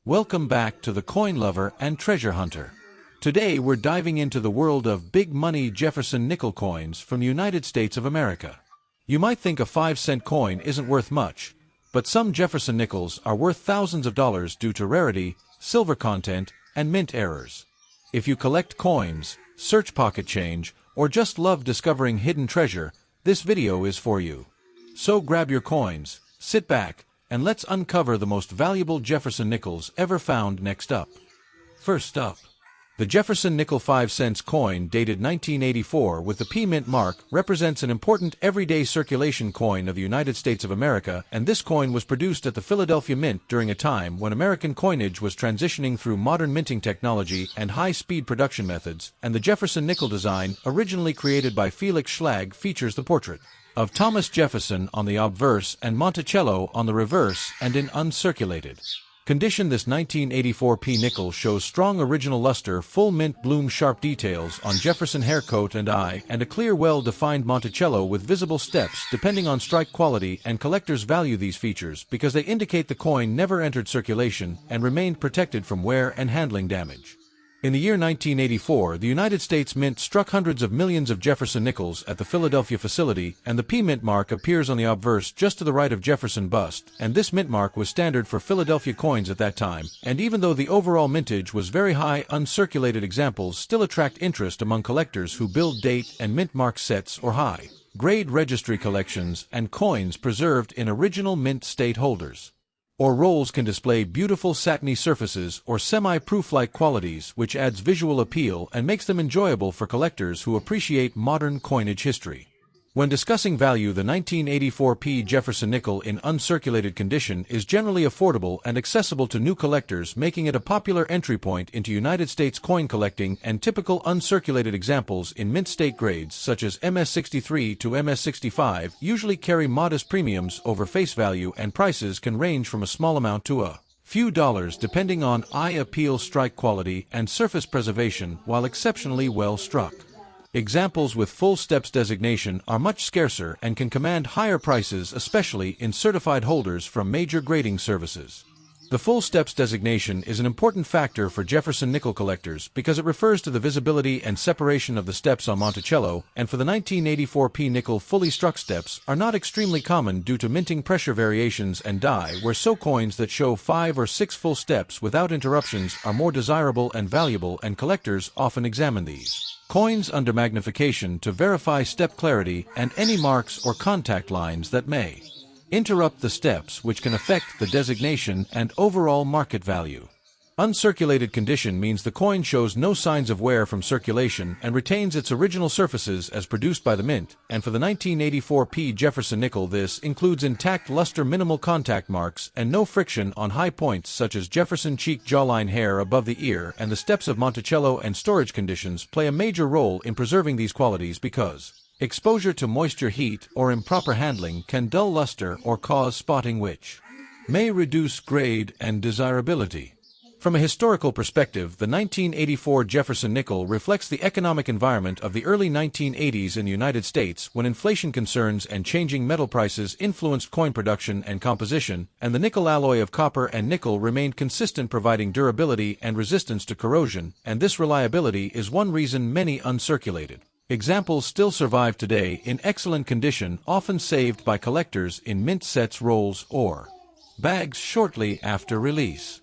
Welcome back to the coin lover and treasure hunter. Today we're diving into the world of big money Jefferson nickel coins from the United States of America. You might think a 5-cent coin isn't worth much, but some Jefferson nickels are worth thousands of dollars due to rarity, silver content, and mint errors. If you collect coins, search pocket change, or just love discovering hidden treasure, this video is for you. So grab your coins, sit back, and let's uncover the most valuable Jefferson nickels ever found. Next up. First up, the Jefferson Nickel 5 cents coin dated 1984 with the P mint mark represents an important everyday circulation coin of the United States of America, and this coin was produced at the Philadelphia Mint during a time when American coinage was transitioning through modern minting technology and high-speed production methods, and the Jefferson nickel design, originally created by Felix Schlag, features the portrait of Thomas Jefferson on the obverse and Monticello on the reverse and in uncirculated condition. This 1984 P nickel shows strong original luster, full mint bloom, sharp details on Jefferson haircoat and eye, and a clear, well-defined Monticello with visible steps depending on strike quality, and collectors value these features because they indicate the coin never entered circulation and remained protected from wear and handling damage. In the year 1984, the United States Mint struck hundreds of millions of Jefferson nickels at the Philadelphia facility, and the P mint mark appears on the obverse just to the right of Jefferson bust, and this mint mark was standard for Philadelphia coins at that time, and even though the overall mintage was very high, uncirculated examples still attract interest among collectors who build date and mint mark sets or high-grade registry collections, and coins preserved in original mint state holders or rolls can display beautiful satiny surfaces or semi-proof-like qualities, which adds visual appeal and makes them enjoyable for collectors who appreciate modern coinage history. When discussing value, the 1984 P Jefferson nickel in uncirculated condition is generally affordable and accessible to new collectors, making it a popular entry point into United States coin collecting, and typical uncirculated examples in mint state grades such as MS-63 to MS-65 usually carry modest premiums over face value, and prices can range from a small amount to a few dollars depending on eye appeal, strike quality, and surface preservation, while exceptionally well struck examples with full steps designation are much scarcer and can command higher prices, especially in certified holders from major grading services. The full steps designation is an important factor for Jefferson nickel collectors because it refers to the visibility and separation of the steps on Monticello, and for the 1984 P nickel, fully struck steps are not extremely common due to minting pressure variations and die, where so coins that show 5 or 6 full steps without interruptions are more desirable and valuable, and collectors often examine these coins under magnification to verify step clarity and any marks or contact lines that may interrupt the steps, which can affect the designation and overall market value. Uncirculated condition means the coin shows no signs of wear from circulation and retains its original surfaces as produced by the mint, and for the 1984 P Jefferson nickel this includes intact luster, minimal contact marks, and no friction on high points such as Jefferson cheek, jawline, hair above the ear, and the steps of Monticello and storage conditions play a major role in preserving these qualities because exposure to moisture, heat, or improper handling can dull luster or cause spotting, which may reduce grade and desirability. From a historical perspective, the 1984 Jefferson nickel reflects the economic environment of the early 1980s in the United States, when inflation concerns and changing metal prices influenced coin production and composition, and the nickel alloy of copper and nickel remained consistent, providing durability and resistance to corrosion, and this reliability is one reason many uncirculated examples still survive today in excellent condition, often saved by collectors in mint sets, rolls, or bags shortly after release.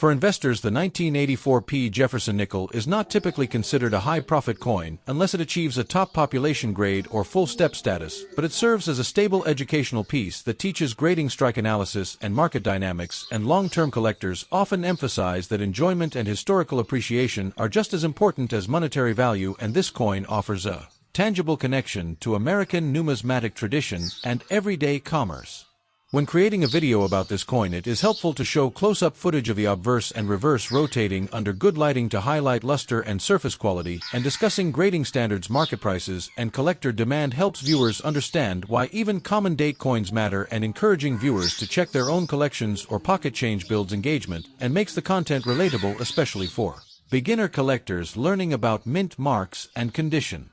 For investors, the 1984 P Jefferson nickel is not typically considered a high-profit coin unless it achieves a top population grade or full step status, but it serves as a stable educational piece that teaches grading, strike analysis, and market dynamics, and long-term collectors often emphasize that enjoyment and historical appreciation are just as important as monetary value, and this coin offers a tangible connection to American numismatic tradition and everyday commerce. When creating a video about this coin, it is helpful to show close-up footage of the obverse and reverse rotating under good lighting to highlight luster and surface quality, and discussing grading standards, market prices, and collector demand helps viewers understand why even common date coins matter, and encouraging viewers to check their own collections or pocket change builds engagement and makes the content relatable, especially for beginner collectors learning about mint marks and condition.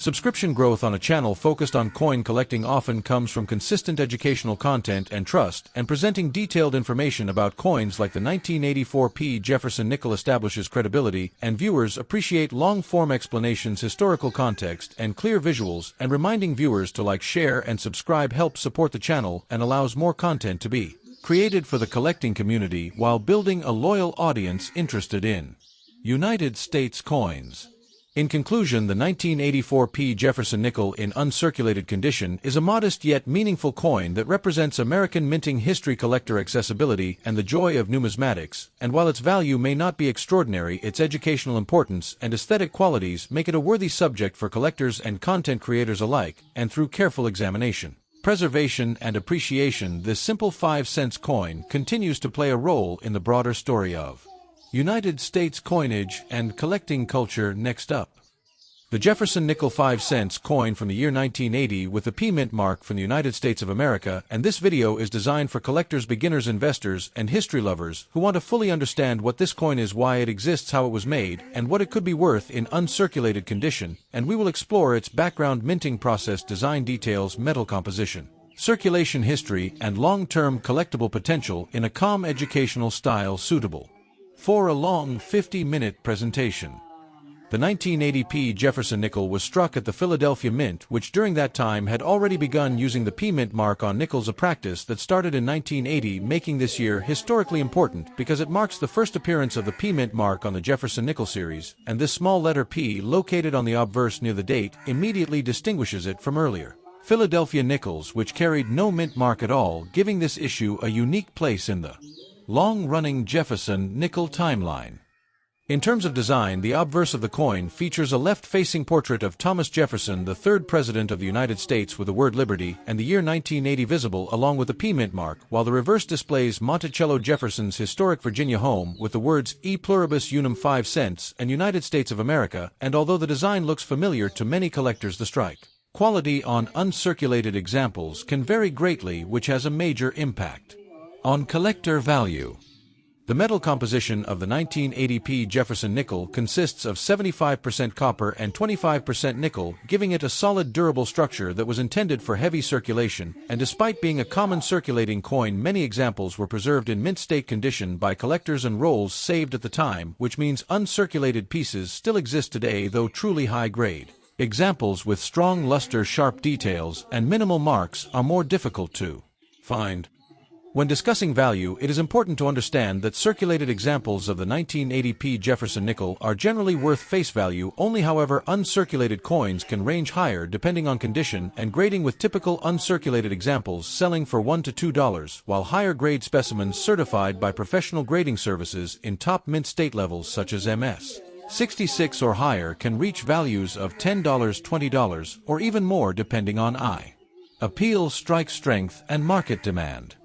Subscription growth on a channel focused on coin collecting often comes from consistent educational content and trust, and presenting detailed information about coins like the 1984 Jefferson Nickel establishes credibility, and viewers appreciate long-form explanations, historical context, and clear visuals, and reminding viewers to like, share, and subscribe helps support the channel and allows more content to be created for the collecting community while building a loyal audience interested in United States coins. In conclusion, the 1984 Jefferson Nickel in uncirculated condition is a modest yet meaningful coin that represents American minting history, collector accessibility, and the joy of numismatics, and while its value may not be extraordinary, its educational importance and aesthetic qualities make it a worthy subject for collectors and content creators alike, and through careful examination, preservation, and appreciation, this simple 5-cent coin continues to play a role in the broader story of United States coinage and collecting culture. Next up, the Jefferson Nickel 5-cent coin from the year 1980 with the P mint mark from the United States of America, and this video is designed for collectors, beginners, investors, and history lovers who want to fully understand what this coin is, why it exists, how it was made, and what it could be worth in uncirculated condition, and we will explore its background, minting process, design details, metal composition, circulation history, and long-term collectible potential in a calm educational style suitable for a long 50-minute presentation. The 1980 Jefferson Nickel was struck at the Philadelphia Mint, which during that time had already begun using the P mint mark on nickels, a practice that started in 1980, making this year historically important because it marks the first appearance of the P mint mark on the Jefferson Nickel series, and this small letter P located on the obverse near the date immediately distinguishes it from earlier Philadelphia nickels, which carried no mint mark at all, giving this issue a unique place in the long-running Jefferson Nickel timeline. In terms of design, the obverse of the coin features a left-facing portrait of Thomas Jefferson, the third President of the United States, with the word Liberty and the year 1980 visible along with the P mint mark, while the reverse displays Monticello Jefferson's historic Virginia home with the words E pluribus unum 5 cents and United States of America, and although the design looks familiar to many collectors, the strike quality on uncirculated examples can vary greatly, which has a major impact on collector value. The metal composition of the 1980 Jefferson Nickel consists of 75% copper and 25% nickel, giving it a solid, durable structure that was intended for heavy circulation, and despite being a common circulating coin, many examples were preserved in mint state condition by collectors and rolls saved at the time, which means uncirculated pieces still exist today, though truly high-grade examples with strong luster, sharp details, and minimal marks are more difficult to find. When discussing value, it is important to understand that circulated examples of the 1980 Jefferson Nickel are generally worth face value only. However, uncirculated coins can range higher depending on condition and grading, with typical uncirculated examples selling for $1 to $2, while higher grade specimens certified by professional grading services in top mint state levels such as MS 66 or higher can reach values of $10, $20, or even more depending on eye appeal, strike strength, and market demand.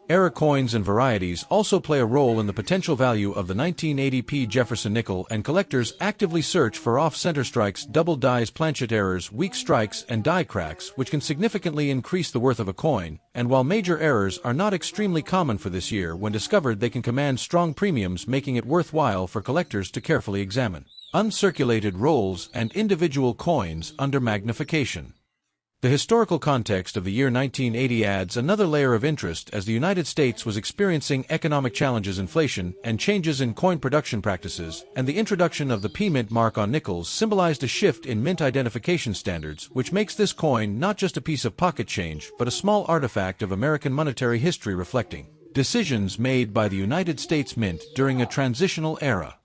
Era coins and varieties also play a role in the potential value of the 1980 Jefferson Nickel, and collectors actively search for off-center strikes, double dies, planchet errors, weak strikes, and die cracks, which can significantly increase the worth of a coin, and while major errors are not extremely common for this year, when discovered they can command strong premiums, making it worthwhile for collectors to carefully examine uncirculated rolls and individual coins under magnification. The historical context of the year 1980 adds another layer of interest, as the United States was experiencing economic challenges, inflation, and changes in coin production practices, and the introduction of the P mint mark on nickels symbolized a shift in mint identification standards, which makes this coin not just a piece of pocket change, but a small artifact of American monetary history reflecting decisions made by the United States Mint during a transitional era.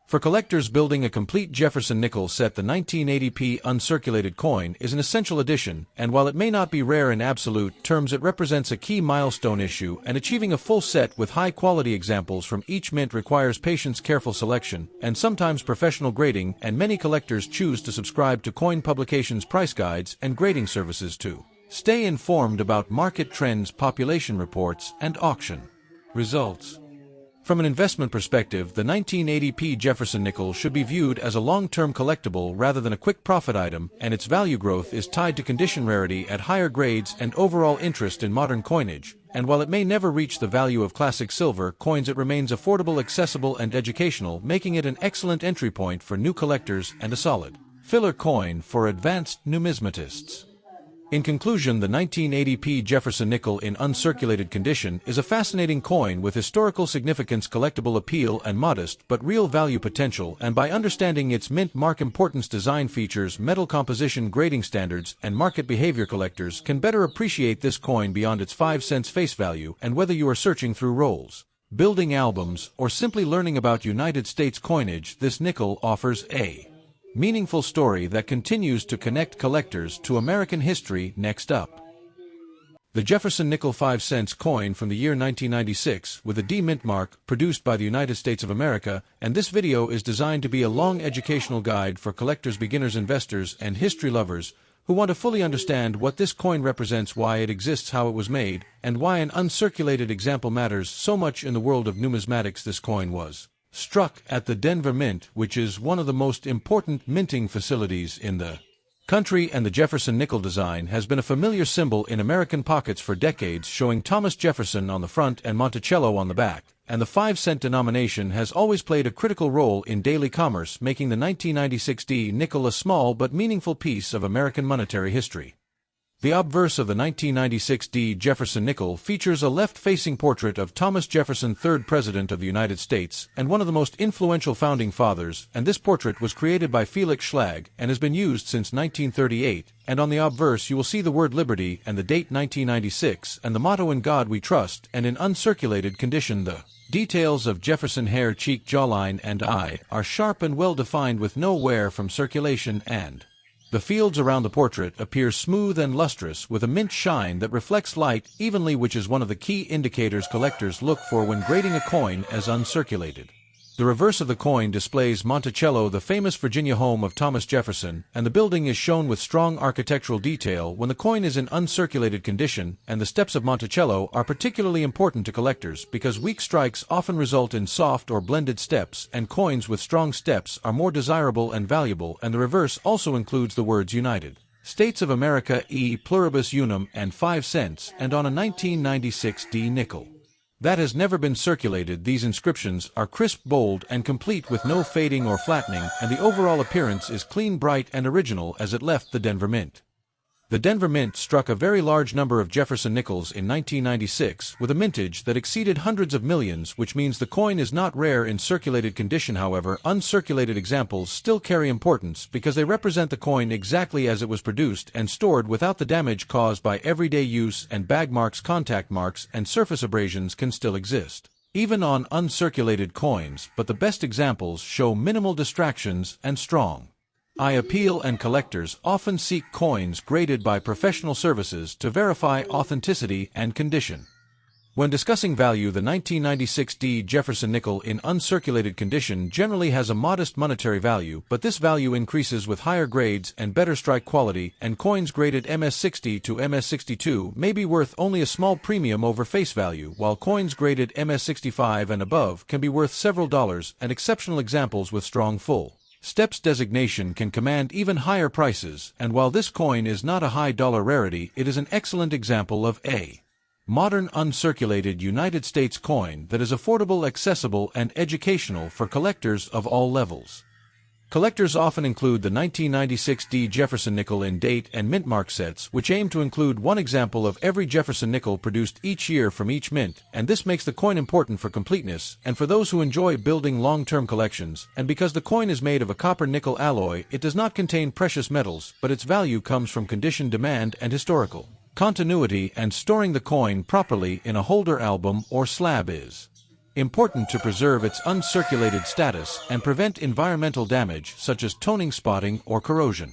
For collectors, building a complete Jefferson Nickel set, the 1980 uncirculated coin is an essential addition, and while it may not be rare in absolute terms, it represents a key milestone issue, and achieving a full set with high-quality examples from each mint requires patience, careful selection, and sometimes professional grading, and many collectors choose to subscribe to coin publications, price guides, and grading services to stay informed about market trends, population reports, and auction results. From an investment perspective, the 1980 Jefferson Nickel should be viewed as a long-term collectible rather than a quick profit item, and its value growth is tied to condition, rarity at higher grades, and overall interest in modern coinage. And while it may never reach the value of classic silver coins, it remains affordable, accessible, and educational, making it an excellent entry point for new collectors and a solid filler coin for advanced numismatists. In conclusion, the 1980p Jefferson nickel in uncirculated condition is a fascinating coin with historical significance, collectible appeal, and modest but real value potential, and by understanding its mint mark importance, design features, metal composition, grading standards, and market behavior, collectors can better appreciate this coin beyond its 5 cents face value. And whether you are searching through rolls, building albums, or simply learning about United States coinage, this nickel offers a meaningful story that continues to connect collectors to American history. Next up, the Jefferson Nickel 5 cents coin from the year 1996 with a D mint mark, produced by the United States of America, and this video is designed to be a long educational guide for collectors, beginners, investors, and history lovers who want to fully understand what this coin represents, why it exists, how it was made, and why an uncirculated example matters so much in the world of numismatics. This coin was struck at the Denver Mint, which is one of the most important minting facilities in the country, and the Jefferson nickel design has been a familiar symbol in American pockets for decades, showing Thomas Jefferson on the front and Monticello on the back, and the 5-cent denomination has always played a critical role in daily commerce, making the 1996 D nickel a small but meaningful piece of American monetary history. The obverse of the 1996 D Jefferson nickel features a left-facing portrait of Thomas Jefferson, 3rd President of the United States and one of the most influential founding fathers, and this portrait was created by Felix Schlag and has been used since 1938, and on the obverse you will see the word liberty and the date 1996 and the motto "In God We Trust," and in uncirculated condition the details of Jefferson hair, cheek, jawline, and eye are sharp and well defined with no wear from circulation, and the fields around the portrait appear smooth and lustrous with a mint shine that reflects light evenly, which is one of the key indicators collectors look for when grading a coin as uncirculated. The reverse of the coin displays Monticello, the famous Virginia home of Thomas Jefferson, and the building is shown with strong architectural detail when the coin is in uncirculated condition, and the steps of Monticello are particularly important to collectors because weak strikes often result in soft or blended steps, and coins with strong steps are more desirable and valuable, and the reverse also includes the words United States of America, e pluribus unum, and 5 cents, and on a 1996 D nickel that has never been circulated. These inscriptions are crisp, bold, and complete with no fading or flattening, and the overall appearance is clean, bright, and original as it left the Denver Mint. The Denver Mint struck a very large number of Jefferson Nickels in 1996 with a mintage that exceeded hundreds of millions, which means the coin is not rare in circulated condition. However, uncirculated examples still carry importance because they represent the coin exactly as it was produced and stored without the damage caused by everyday use, and bag marks, contact marks, and surface abrasions can still exist even on uncirculated coins, but the best examples show minimal distractions and strong eye appeal, and collectors often seek coins graded by professional services to verify authenticity and condition. When discussing value, the 1996 D Jefferson nickel in uncirculated condition generally has a modest monetary value, but this value increases with higher grades and better strike quality, and coins graded MS60 to MS62 may be worth only a small premium over face value, while coins graded MS65 and above can be worth several dollars, and exceptional examples with strong full steps designation can command even higher prices. And while this coin is not a high dollar rarity, it is an excellent example of a modern uncirculated United States coin that is affordable, accessible, and educational for collectors of all levels. Collectors often include the 1996 D Jefferson nickel in date and mint mark sets, which aim to include one example of every Jefferson nickel produced each year from each mint, and this makes the coin important for completeness and for those who enjoy building long-term collections. And because the coin is made of a copper-nickel alloy, it does not contain precious metals, but its value comes from condition, demand, and historical continuity, and storing the coin properly in a holder, album, or slab is important to preserve its uncirculated status and prevent environmental damage such as toning, spotting, or corrosion.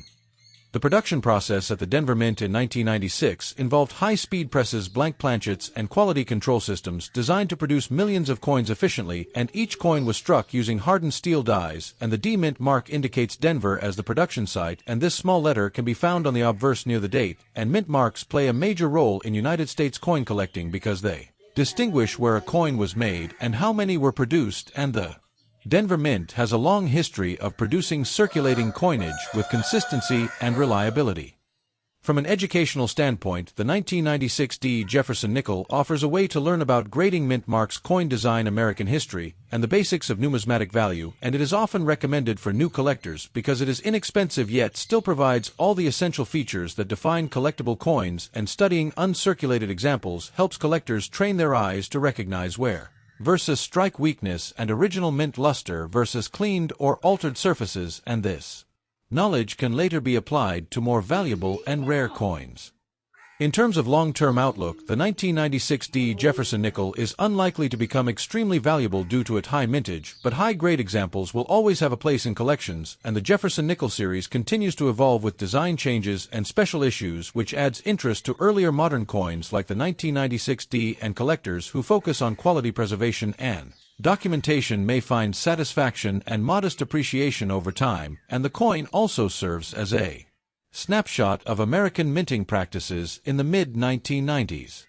The production process at the Denver Mint in 1996 involved high-speed presses, blank planchets, and quality control systems designed to produce millions of coins efficiently, and each coin was struck using hardened steel dies, and the D Mint mark indicates Denver as the production site, and this small letter can be found on the obverse near the date. And mint marks play a major role in United States coin collecting because they distinguish where a coin was made and how many were produced, and the Denver Mint has a long history of producing circulating coinage with consistency and reliability. From an educational standpoint, the 1996 Jefferson Nickel offers a way to learn about grading mint marks, coin design, American history, and the basics of numismatic value, and it is often recommended for new collectors because it is inexpensive yet still provides all the essential features that define collectible coins, and studying uncirculated examples helps collectors train their eyes to recognize wear versus strike weakness and original mint luster versus cleaned or altered surfaces, and this knowledge can later be applied to more valuable and rare coins. In terms of long-term outlook, the 1996 Jefferson Nickel is unlikely to become extremely valuable due to its high mintage, but high-grade examples will always have a place in collections, and the Jefferson Nickel series continues to evolve with design changes and special issues, which adds interest to earlier modern coins like the 1996 and collectors who focus on quality preservation and documentation may find satisfaction and modest appreciation over time, and the coin also serves as a snapshot of American minting practices in the mid-1990s.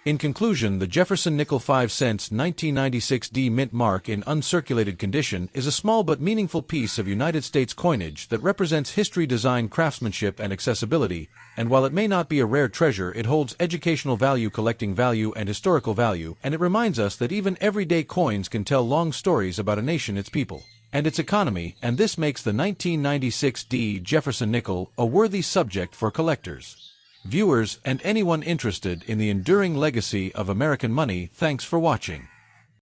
In conclusion, the Jefferson Nickel 5 cents 1996 mint mark in uncirculated condition is a small but meaningful piece of United States coinage that represents history, design, craftsmanship, and accessibility, and while it may not be a rare treasure, it holds educational value, collecting value, and historical value, and it reminds us that even everyday coins can tell long stories about a nation, its people, and its economy, and this makes the 1996 Jefferson Nickel a worthy subject for collectors, viewers, and anyone interested in the enduring legacy of American money. Thanks for watching.